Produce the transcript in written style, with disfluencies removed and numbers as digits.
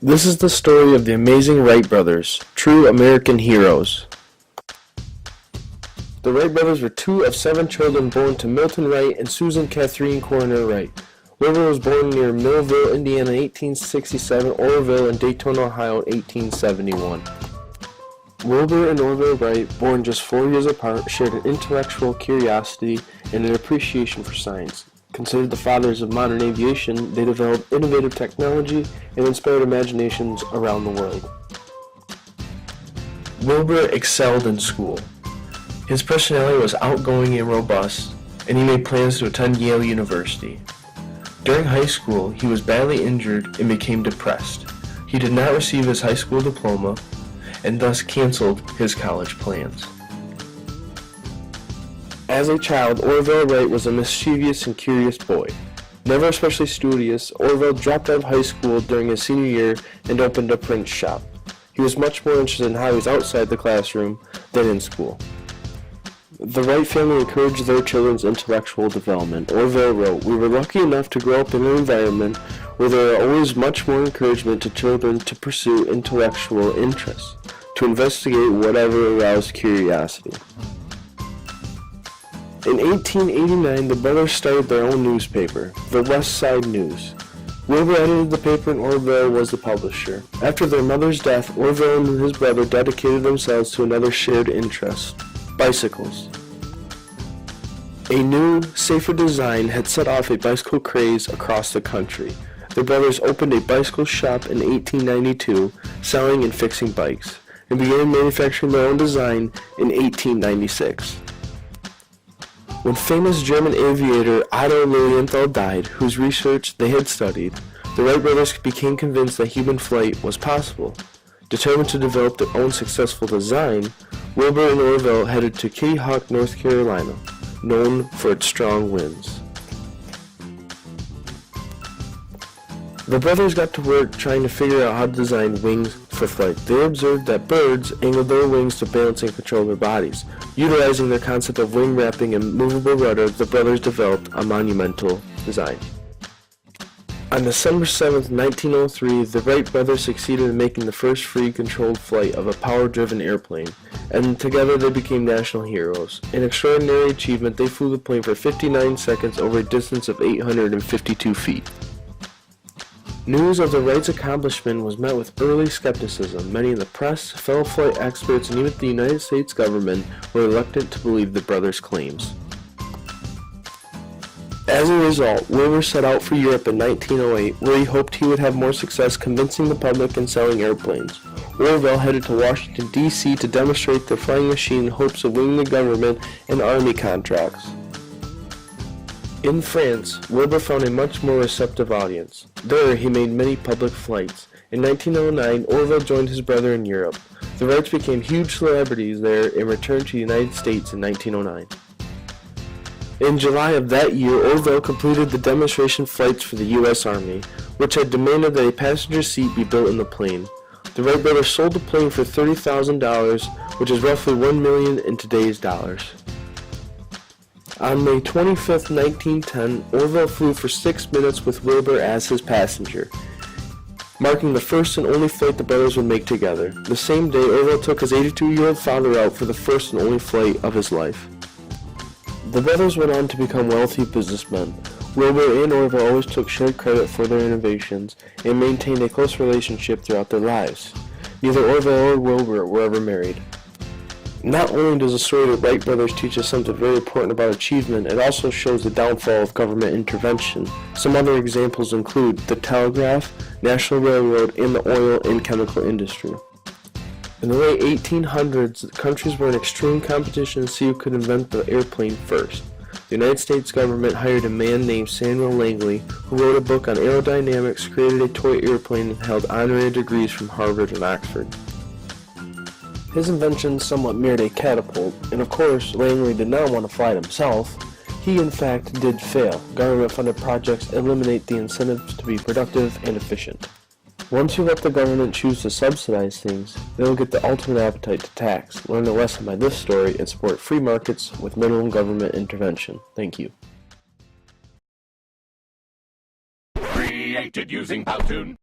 This is the story of the amazing Wright brothers, true American heroes. The Wright brothers were two of 7 children born to Milton Wright and Susan Catherine Coroner Wright. Wilbur was born near Millville, Indiana in 1867, Orville, and Daytona, Ohio in 1871. Wilbur and Orville Wright, born just 4 years apart, shared an intellectual curiosity and an appreciation for science. Considered the fathers of modern aviation, they developed innovative technology and inspired imaginations around the world. Wilbur excelled in school. His personality was outgoing and robust, and he made plans to attend Yale University. During high school, he was badly injured and became depressed. He did not receive his high school diploma, and thus canceled his college plans. As a child, Orville Wright was a mischievous and curious boy. Never especially studious, Orville dropped out of high school during his senior year and opened a print shop. He was much more interested in hobbies outside the classroom than in school. The Wright family encouraged their children's intellectual development. Orville wrote, "We were lucky enough to grow up in an environment where there are always much more encouragement to children to pursue intellectual interests, to investigate whatever aroused curiosity." In 1889, the brothers started their own newspaper, the West Side News. Wilbur edited the paper and Orville was the publisher. After their mother's death, Orville and his brother dedicated themselves to another shared interest, bicycles. A new, safer design had set off a bicycle craze across the country. The brothers opened a bicycle shop in 1892, selling and fixing bikes, and began manufacturing their own design in 1896. When famous German aviator Otto Lilienthal died, whose research they had studied, the Wright brothers became convinced that human flight was possible. Determined to develop their own successful design, Wilbur and Orville headed to Kitty Hawk, North Carolina, known for its strong winds. The brothers got to work trying to figure out how to design wings for flight. They observed that birds angled their wings to balance and control their bodies. Utilizing their concept of wing wrapping and movable rudder, the brothers developed a monumental design. On December 7, 1903, the Wright brothers succeeded in making the first free controlled flight of a power-driven airplane, and together they became national heroes. An extraordinary achievement, they flew the plane for 59 seconds over a distance of 852 feet. News of the Wrights' accomplishment was met with early skepticism. Many in the press, fellow flight experts, and even the United States government were reluctant to believe the brothers' claims. As a result, Wilbur set out for Europe in 1908, where he hoped he would have more success convincing the public and selling airplanes. Orville headed to Washington, D.C. to demonstrate their flying machine in hopes of winning the government and army contracts. In France, Wilbur found a much more receptive audience. There, he made many public flights. In 1909, Orville joined his brother in Europe. The Wrights became huge celebrities there and returned to the United States in 1909. In July of that year, Orville completed the demonstration flights for the U.S. Army, which had demanded that a passenger seat be built in the plane. The Wright brothers sold the plane for $30,000, which is roughly $1 million in today's dollars. On May 25, 1910, Orville flew for 6 minutes with Wilbur as his passenger, marking the first and only flight the brothers would make together. The same day, Orville took his 82-year-old father out for the first and only flight of his life. The brothers went on to become wealthy businessmen. Wilbur and Orville always took shared credit for their innovations and maintained a close relationship throughout their lives. Neither Orville or Wilbur were ever married. Not only does the story of the Wright brothers teach us something very important about achievement, it also shows the downfall of government intervention. Some other examples include the telegraph, National Railroad, and the oil and chemical industry. In the late 1800s, countries were in extreme competition to see who could invent the airplane first. The United States government hired a man named Samuel Langley, who wrote a book on aerodynamics, created a toy airplane, and held honorary degrees from Harvard and Oxford. His invention somewhat mirrored a catapult, and of course, Langley did not want to fly it himself. He in fact did fail. Government-funded projects eliminate the incentives to be productive and efficient. Once you let the government choose to subsidize things, they will get the ultimate appetite to tax. Learn a lesson by this story and support free markets with minimum government intervention. Thank you. Created using Powtoon.